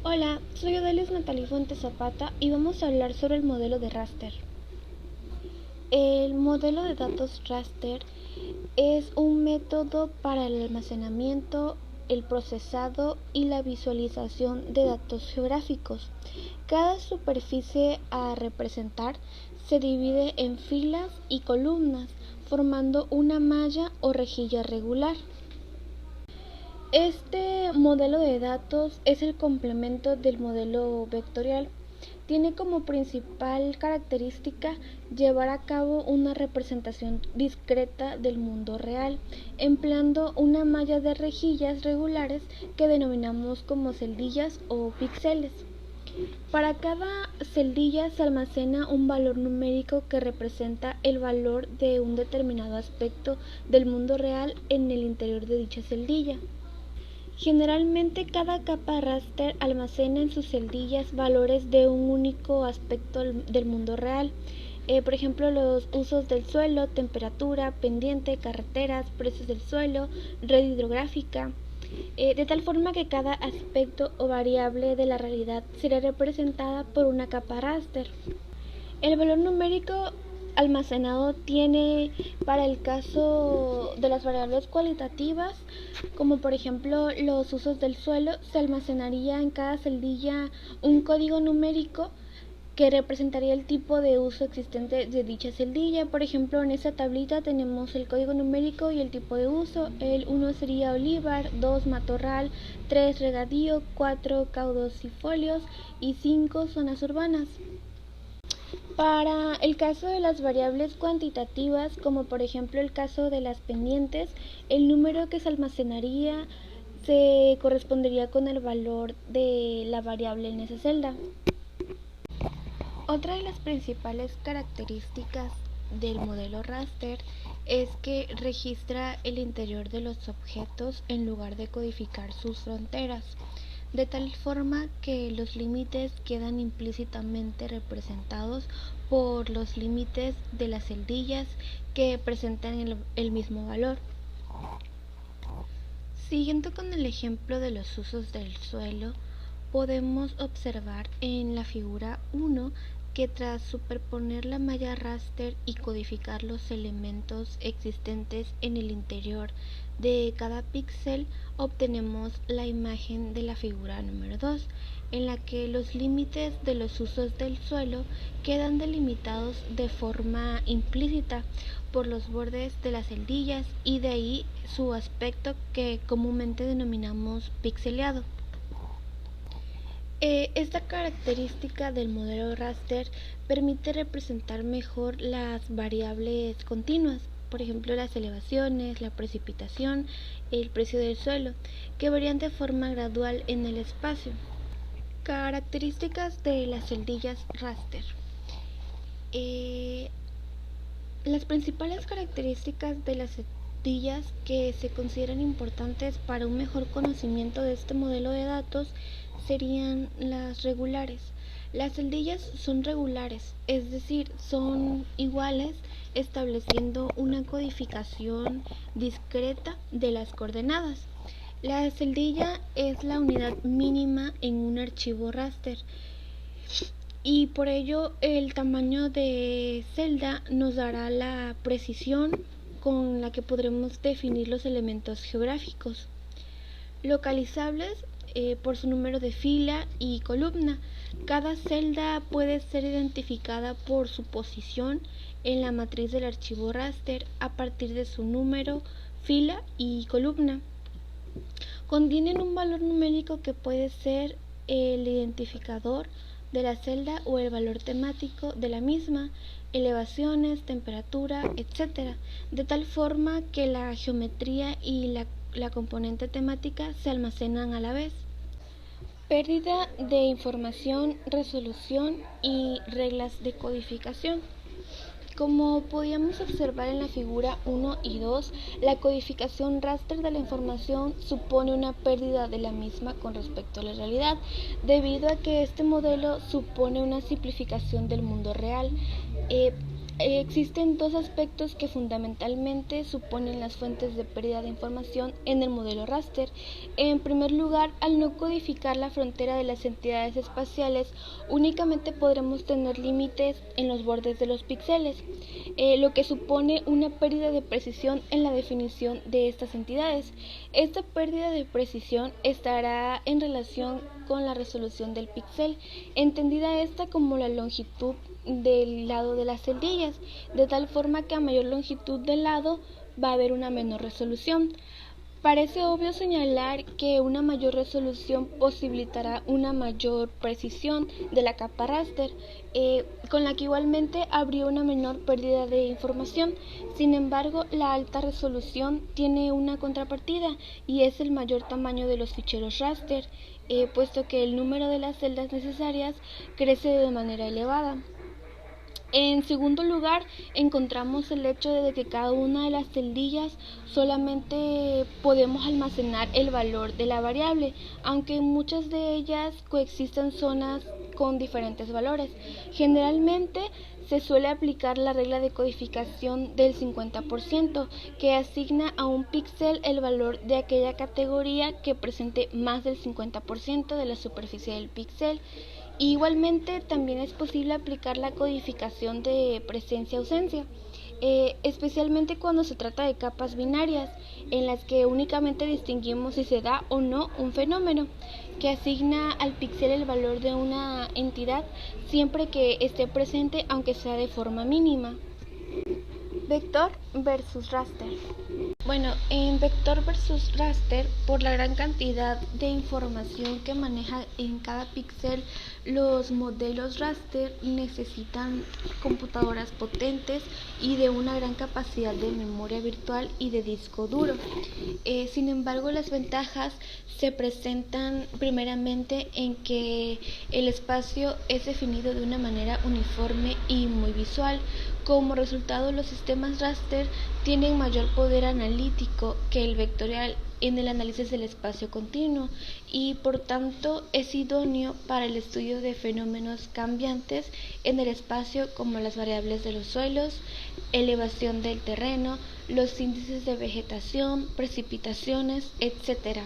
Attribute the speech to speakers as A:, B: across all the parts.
A: Hola, soy Odelis Natalie Fuentes Zapata y vamos a hablar sobre el modelo de raster. El modelo de datos raster es un método para el almacenamiento, el procesado y la visualización de datos geográficos. Cada superficie a representar se divide en filas y columnas, formando una malla o rejilla regular. Este modelo de datos es el complemento del modelo vectorial. Tiene como principal característica llevar a cabo una representación discreta del mundo real, empleando una malla de rejillas regulares que denominamos como celdillas o píxeles. Para cada celdilla se almacena un valor numérico que representa el valor de un determinado aspecto del mundo real en el interior de dicha celdilla. Generalmente cada capa raster almacena en sus celdillas valores de un único aspecto del mundo real. Por ejemplo, los usos del suelo, temperatura, pendiente, carreteras, precios del suelo, red hidrográfica, de tal forma que cada aspecto o variable de la realidad será representada por una capa raster. El valor numérico almacenado tiene, para el caso de las variables cualitativas, como por ejemplo los usos del suelo, se almacenaría en cada celdilla un código numérico que representaría el tipo de uso existente de dicha celdilla. Por ejemplo, en esta tablita tenemos el código numérico y el tipo de uso. El 1 sería olivar, 2 matorral, 3 regadío, 4 caudocifolios y 5 zonas urbanas. Para el caso de las variables cuantitativas, como por ejemplo el caso de las pendientes, el número que se almacenaría se correspondería con el valor de la variable en esa celda. Otra de las principales características del modelo raster es que registra el interior de los objetos en lugar de codificar sus fronteras, de tal forma que los límites quedan implícitamente representados por los límites de las celdillas que presentan el mismo valor. Siguiendo con el ejemplo de los usos del suelo, podemos observar en la figura 1 que tras superponer la malla raster y codificar los elementos existentes en el interior de cada píxel, obtenemos la imagen de la figura número 2, en la que los límites de los usos del suelo quedan delimitados de forma implícita por los bordes de las celdillas y de ahí su aspecto que comúnmente denominamos pixeleado. Esta característica del modelo raster permite representar mejor las variables continuas, por ejemplo las elevaciones, la precipitación, el precio del suelo, que varían de forma gradual en el espacio. Características de las celdillas raster. Las principales características de las celdillas que se consideran importantes para un mejor conocimiento de este modelo de datos serían las regulares. Las celdillas son regulares, es decir, son iguales, estableciendo una codificación discreta de las coordenadas. La celdilla es la unidad mínima en un archivo raster y por ello el tamaño de celda nos dará la precisión con la que podremos definir los elementos geográficos. Localizables por su número de fila y columna. Cada celda puede ser identificada por su posición en la matriz del archivo raster a partir de su número, fila y columna. Contienen un valor numérico que puede ser el identificador de la celda o el valor temático de la misma, elevaciones, temperatura, etc., de tal forma que la geometría y la componente temática se almacenan a la vez. Pérdida de información, resolución y reglas de codificación. Como podíamos observar en la figura 1 y 2, la codificación raster de la información supone una pérdida de la misma con respecto a la realidad, debido a que este modelo supone una simplificación del mundo real. Existen dos aspectos que fundamentalmente suponen las fuentes de pérdida de información en el modelo raster. En primer lugar, al no codificar la frontera de las entidades espaciales, únicamente podremos tener límites en los bordes de los píxeles, lo que supone una pérdida de precisión en la definición de estas entidades. Esta pérdida de precisión estará en relación con la resolución del píxel, entendida esta como la longitud del lado de las celdillas, de tal forma que a mayor longitud del lado va a haber una menor resolución. Parece obvio señalar que una mayor resolución posibilitará una mayor precisión de la capa raster, con la que igualmente habría una menor pérdida de información. Sin embargo, la alta resolución tiene una contrapartida y es el mayor tamaño de los ficheros raster, puesto que el número de las celdas necesarias crece de manera elevada. En segundo lugar, encontramos el hecho de que cada una de las celdillas solamente podemos almacenar el valor de la variable, aunque en muchas de ellas coexisten zonas con diferentes valores. Generalmente se suele aplicar la regla de codificación del 50%, que asigna a un píxel el valor de aquella categoría que presente más del 50% de la superficie del píxel. Igualmente, también es posible aplicar la codificación de presencia-ausencia, especialmente cuando se trata de capas binarias, en las que únicamente distinguimos si se da o no un fenómeno, que asigna al píxel el valor de una entidad siempre que esté presente, aunque sea de forma mínima. Vector versus raster. Bueno, en vector versus raster, por la gran cantidad de información que maneja en cada píxel, los modelos raster necesitan computadoras potentes y de una gran capacidad de memoria virtual y de disco duro. Sin embargo, las ventajas se presentan primeramente en que el espacio es definido de una manera uniforme y muy visual. Como resultado, los sistemas raster tienen mayor poder analítico que el vectorial en el análisis del espacio continuo y por tanto es idóneo para el estudio de fenómenos cambiantes en el espacio, como las variables de los suelos, elevación del terreno, los índices de vegetación, precipitaciones, etc.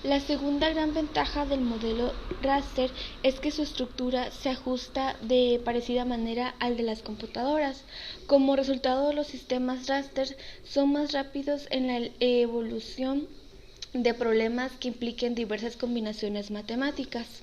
A: La segunda gran ventaja del modelo raster es que su estructura se ajusta de parecida manera al de las computadoras. Como resultado, los sistemas raster son más rápidos en la evolución de problemas que impliquen diversas combinaciones matemáticas.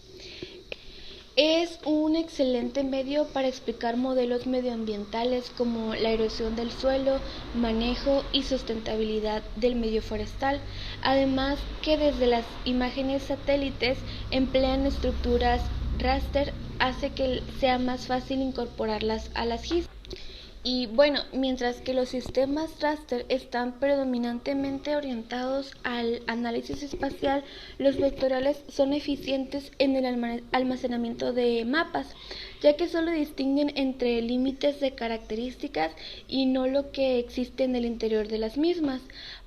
A: Es un excelente medio para explicar modelos medioambientales como la erosión del suelo, manejo y sustentabilidad del medio forestal, además que desde las imágenes satélites emplean estructuras raster, hace que sea más fácil incorporarlas a las GIS. Y bueno, mientras que los sistemas raster están predominantemente orientados al análisis espacial, los vectoriales son eficientes en el almacenamiento de mapas, ya que solo distinguen entre límites de características y no lo que existe en el interior de las mismas.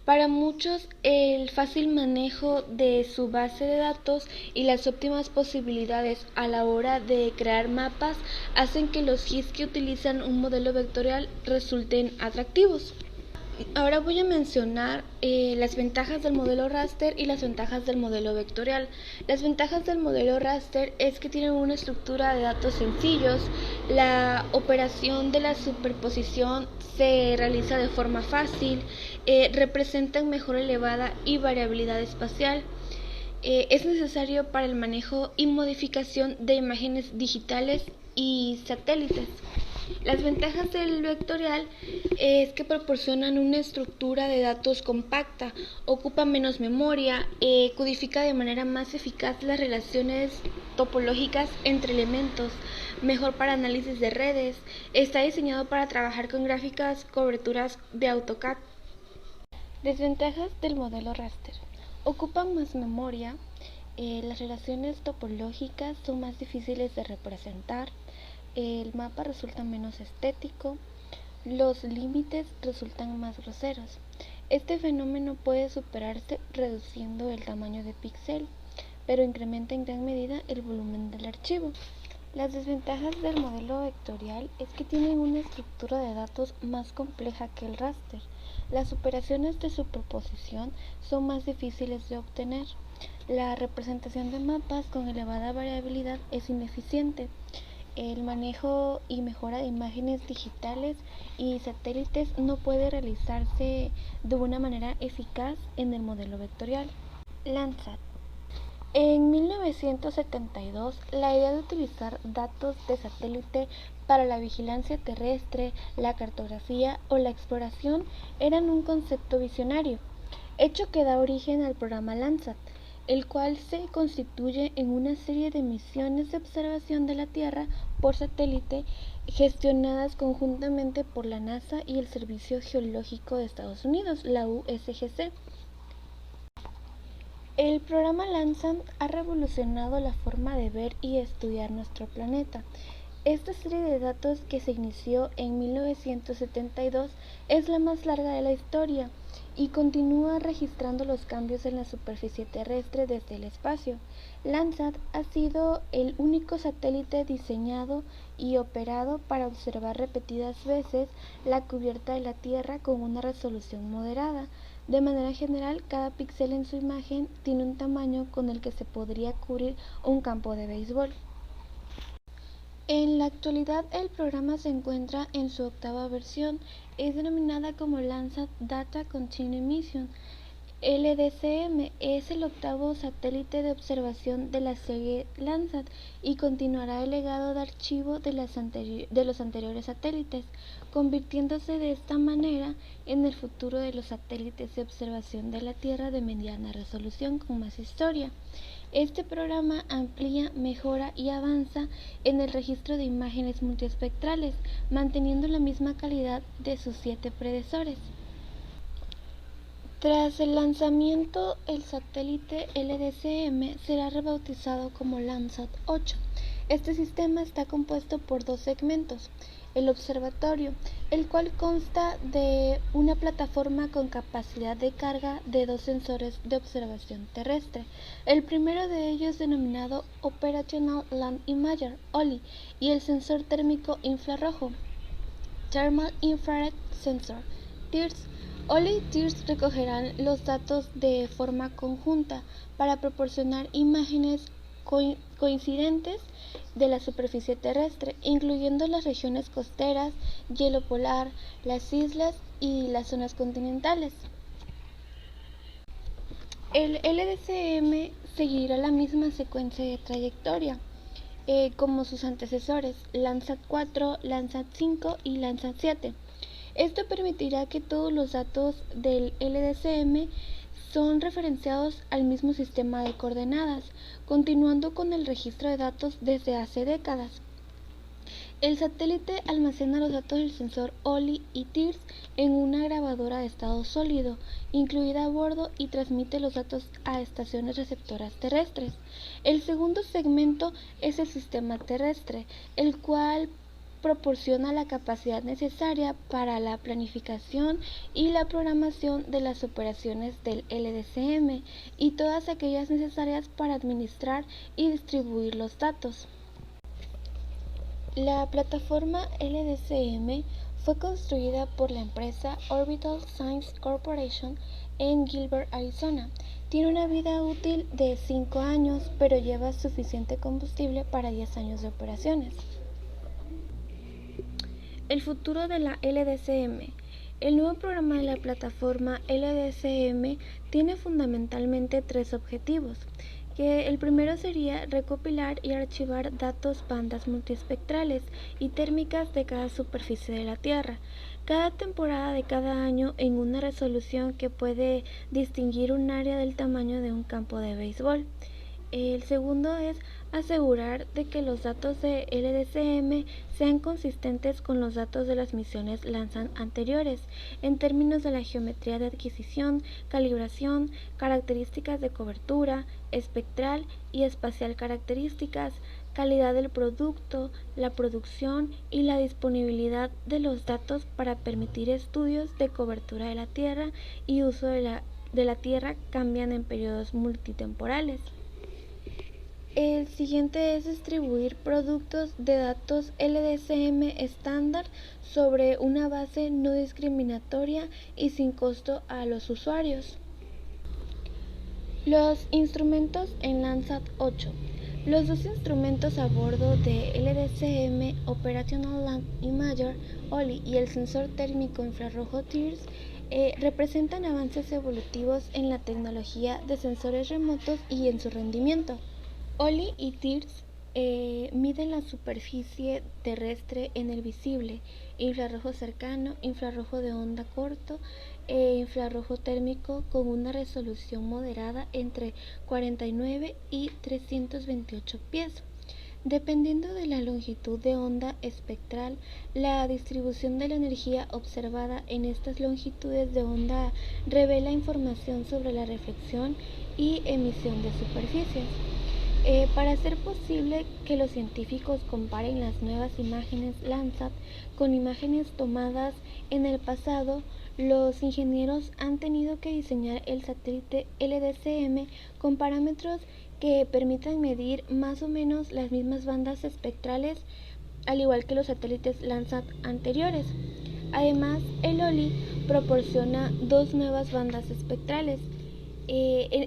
A: Para muchos, el fácil manejo de su base de datos y las óptimas posibilidades a la hora de crear mapas hacen que los GIS que utilizan un modelo vectorial resulten atractivos. Ahora voy a mencionar las ventajas del modelo raster y las ventajas del modelo vectorial. Las ventajas del modelo raster es que tienen una estructura de datos sencillos, la operación de la superposición se realiza de forma fácil, representan mejor elevada y variabilidad espacial. Es necesario para el manejo y modificación de imágenes digitales y satélites. Las ventajas del vectorial es que proporcionan una estructura de datos compacta, ocupa menos memoria, codifica de manera más eficaz las relaciones topológicas entre elementos, mejor para análisis de redes, está diseñado para trabajar con gráficas, coberturas de AutoCAD. Desventajas del modelo raster. Ocupan más memoria, las relaciones topológicas son más difíciles de representar, el mapa resulta menos estético, los límites resultan más groseros. Este fenómeno puede superarse reduciendo el tamaño de píxel, pero incrementa en gran medida el volumen del archivo. Las desventajas del modelo vectorial es que tienen una estructura de datos más compleja que el raster. Las operaciones de superposición son más difíciles de obtener. La representación de mapas con elevada variabilidad es ineficiente. El manejo y mejora de imágenes digitales y satélites no puede realizarse de una manera eficaz en el modelo vectorial. Landsat. En 1972, la idea de utilizar datos de satélite para la vigilancia terrestre, la cartografía o la exploración eran un concepto visionario, hecho que da origen al programa Landsat, el cual se constituye en una serie de misiones de observación de la Tierra por satélite gestionadas conjuntamente por la NASA y el Servicio Geológico de Estados Unidos, la USGC. El programa Landsat ha revolucionado la forma de ver y estudiar nuestro planeta. Esta serie de datos, que se inició en 1972, es la más larga de la historia y continúa registrando los cambios en la superficie terrestre desde el espacio. Landsat ha sido el único satélite diseñado y operado para observar repetidas veces la cubierta de la Tierra con una resolución moderada. De manera general, cada píxel en su imagen tiene un tamaño con el que se podría cubrir un campo de béisbol. En la actualidad, el programa se encuentra en su octava versión. Es denominada como Landsat Data Continuum Mission. LDCM es el octavo satélite de observación de la serie Landsat y continuará el legado de archivo de los anteriores satélites, convirtiéndose de esta manera en el futuro de los satélites de observación de la Tierra de mediana resolución con más historia. Este programa amplía, mejora y avanza en el registro de imágenes multiespectrales, manteniendo la misma calidad de sus 7 predecesores. Tras el lanzamiento, el satélite LDCM será rebautizado como Landsat 8. Este sistema está compuesto por 2 segmentos: el observatorio, el cual consta de una plataforma con capacidad de carga de 2 sensores de observación terrestre. El primero de ellos, denominado Operational Land Imager, OLI, y el sensor térmico infrarrojo, Thermal Infrared Sensor, TIRS. OLI y TIRS recogerán los datos de forma conjunta para proporcionar imágenes coincidentes de la superficie terrestre, incluyendo las regiones costeras, hielo polar, las islas y las zonas continentales. El LDCM seguirá la misma secuencia de trayectoria como sus antecesores, Landsat 4, Landsat 5 y Landsat 7. Esto permitirá que todos los datos del LDCM son referenciados al mismo sistema de coordenadas, continuando con el registro de datos desde hace décadas. El satélite almacena los datos del sensor OLI y TIRS en una grabadora de estado sólido incluida a bordo y transmite los datos a estaciones receptoras terrestres. El segundo segmento es el sistema terrestre, el cual proporciona la capacidad necesaria para la planificación y la programación de las operaciones del LDCM y todas aquellas necesarias para administrar y distribuir los datos. La plataforma LDCM fue construida por la empresa Orbital Science Corporation en Gilbert, Arizona. Tiene una vida útil de 5 años, pero lleva suficiente combustible para 10 años de operaciones. El futuro de la LDCM. El nuevo programa de la plataforma LDCM tiene fundamentalmente 3 objetivos, que el primero sería recopilar y archivar datos bandas multiespectrales y térmicas de cada superficie de la Tierra, cada temporada de cada año en una resolución que puede distinguir un área del tamaño de un campo de béisbol. El segundo es asegurar de que los datos de LDCM sean consistentes con los datos de las misiones Landsat anteriores, en términos de la geometría de adquisición, calibración, características de cobertura, espectral y espacial características, calidad del producto, la producción y la disponibilidad de los datos para permitir estudios de cobertura de la Tierra y uso de la Tierra cambian en periodos multitemporales. El siguiente es distribuir productos de datos LDCM estándar sobre una base no discriminatoria y sin costo a los usuarios. Los instrumentos en Landsat 8. Los dos instrumentos a bordo de LDCM Operational Land Imager OLI y el sensor térmico infrarrojo TIRS representan avances evolutivos en la tecnología de sensores remotos y en su rendimiento. OLI y TIRS miden la superficie terrestre en el visible, infrarrojo cercano, infrarrojo de onda corto e infrarrojo térmico con una resolución moderada entre 49 y 328 pies. Dependiendo de la longitud de onda espectral, la distribución de la energía observada en estas longitudes de onda revela información sobre la reflexión y emisión de superficies. Para hacer posible que los científicos comparen las nuevas imágenes Landsat con imágenes tomadas en el pasado, los ingenieros han tenido que diseñar el satélite LDCM con parámetros que permitan medir más o menos las mismas bandas espectrales, al igual que los satélites Landsat anteriores. Además, el OLI proporciona dos nuevas bandas espectrales,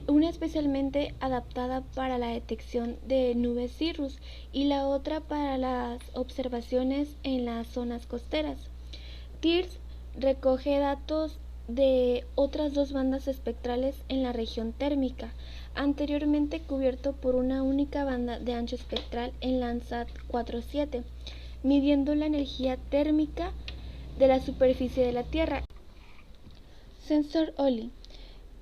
A: una especialmente adaptada para la detección de nubes cirrus y la otra para las observaciones en las zonas costeras. TIRS recoge datos de otras dos bandas espectrales en la región térmica, anteriormente cubierto por una única banda de ancho espectral en Landsat 4.7, midiendo la energía térmica de la superficie de la Tierra. Sensor OLI.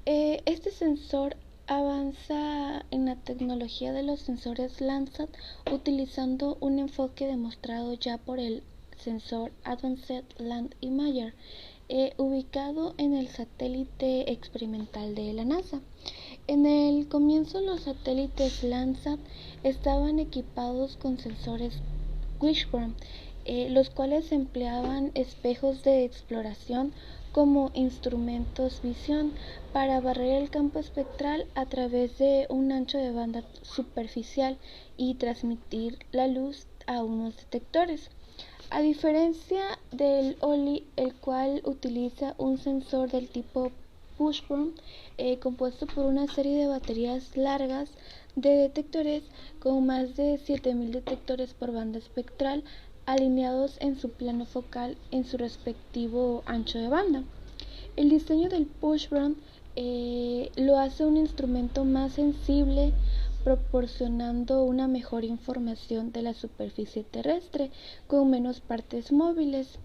A: Este sensor avanza en la tecnología de los sensores Landsat utilizando un enfoque demostrado ya por el sensor Advanced Land Imager, ubicado en el satélite experimental de la NASA. En el comienzo los satélites Landsat estaban equipados con sensores Wishbone, los cuales empleaban espejos de exploración como instrumentos visión para barrer el campo espectral a través de un ancho de banda superficial y transmitir la luz a unos detectores. A diferencia del OLI, el cual utiliza un sensor del tipo Wishbone, compuesto por una serie de baterías largas de detectores con más de 7000 detectores por banda espectral alineados en su plano focal en su respectivo ancho de banda. El diseño del Wishbone lo hace un instrumento más sensible, proporcionando una mejor información de la superficie terrestre con menos partes móviles.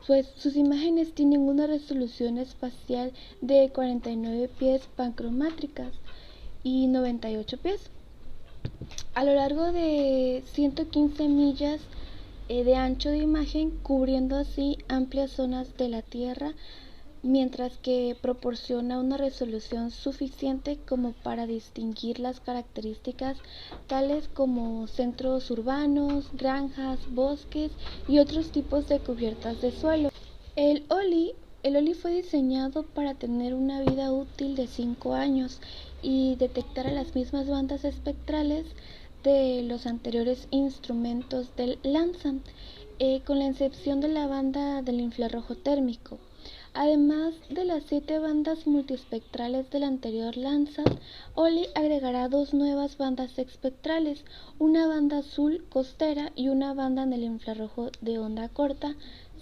A: Pues sus imágenes tienen una resolución espacial de 49 pies pancromátricas y 98 pies. A lo largo de 115 millas de ancho de imagen, cubriendo así amplias zonas de la Tierra, mientras que proporciona una resolución suficiente como para distinguir las características tales como centros urbanos, granjas, bosques y otros tipos de cubiertas de suelo. El OLI fue diseñado para tener una vida útil de 5 años y detectar a las mismas bandas espectrales de los anteriores instrumentos del Landsat, con la excepción de la banda del infrarrojo térmico. Además de las 7 bandas multiespectrales del anterior Landsat, OLI agregará dos nuevas bandas espectrales, una banda azul costera y una banda en el infrarrojo de onda corta,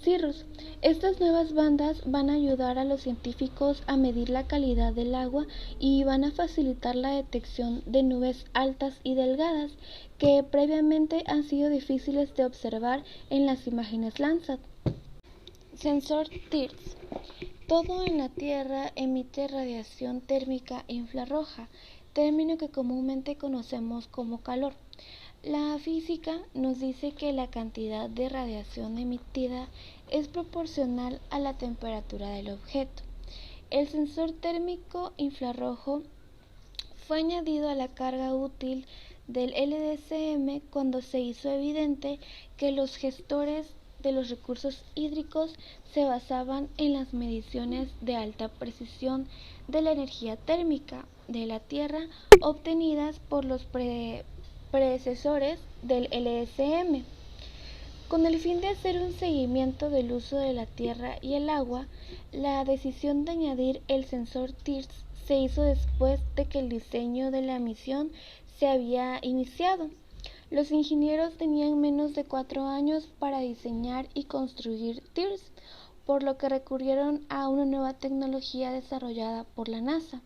A: CIRRUS. Estas nuevas bandas van a ayudar a los científicos a medir la calidad del agua y van a facilitar la detección de nubes altas y delgadas que previamente han sido difíciles de observar en las imágenes Landsat. Sensor TIRS. Todo en la Tierra emite radiación térmica infrarroja, término que comúnmente conocemos como calor. La física nos dice que la cantidad de radiación emitida es proporcional a la temperatura del objeto. El sensor térmico infrarrojo fue añadido a la carga útil del LDCM cuando se hizo evidente que los gestores de los recursos hídricos se basaban en las mediciones de alta precisión de la energía térmica de la Tierra obtenidas por los predecesores del LSM. Con el fin de hacer un seguimiento del uso de la Tierra y el agua, la decisión de añadir el sensor TIRS se hizo después de que el diseño de la misión se había iniciado. Los ingenieros tenían menos de 4 años para diseñar y construir TIRS, por lo que recurrieron a una nueva tecnología desarrollada por la NASA.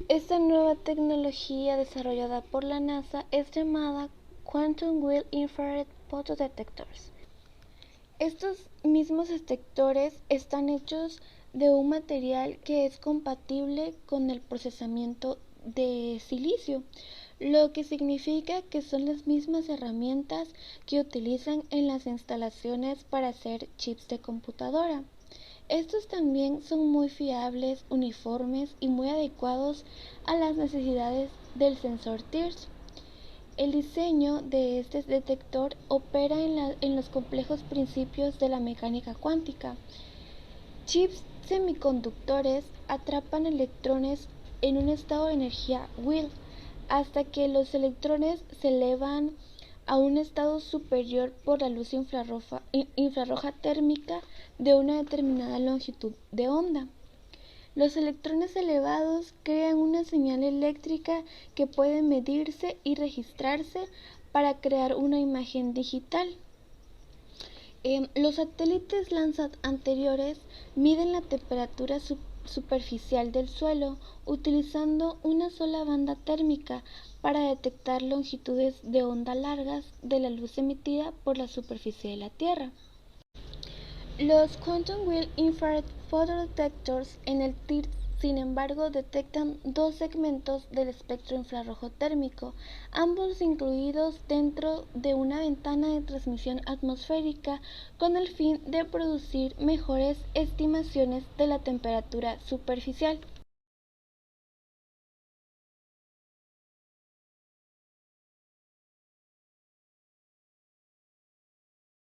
A: Esta nueva tecnología desarrollada por la NASA es llamada Quantum Wheel Infrared Photodetectors. Estos mismos detectores están hechos de un material que es compatible con el procesamiento de silicio, lo que significa que son las mismas herramientas que utilizan en las instalaciones para hacer chips de computadora. Estos también son muy fiables, uniformes y muy adecuados a las necesidades del sensor TIRS. El diseño de este detector opera en los complejos principios de la mecánica cuántica. Chips semiconductores atrapan electrones en un estado de energía Will hasta que los electrones se elevan a un estado superior por la luz infrarroja térmica de una determinada longitud de onda. Los electrones elevados crean una señal eléctrica que puede medirse y registrarse para crear una imagen digital. Los satélites Landsat anteriores miden la temperatura superficial del suelo utilizando una sola banda térmica para detectar longitudes de onda largas de la luz emitida por la superficie de la Tierra. Los Quantum Wheel Infrared Photodetectors en el TIRS, sin embargo, detectan dos segmentos del espectro infrarrojo térmico, ambos incluidos dentro de una ventana de transmisión atmosférica con el fin de producir mejores estimaciones de la temperatura superficial.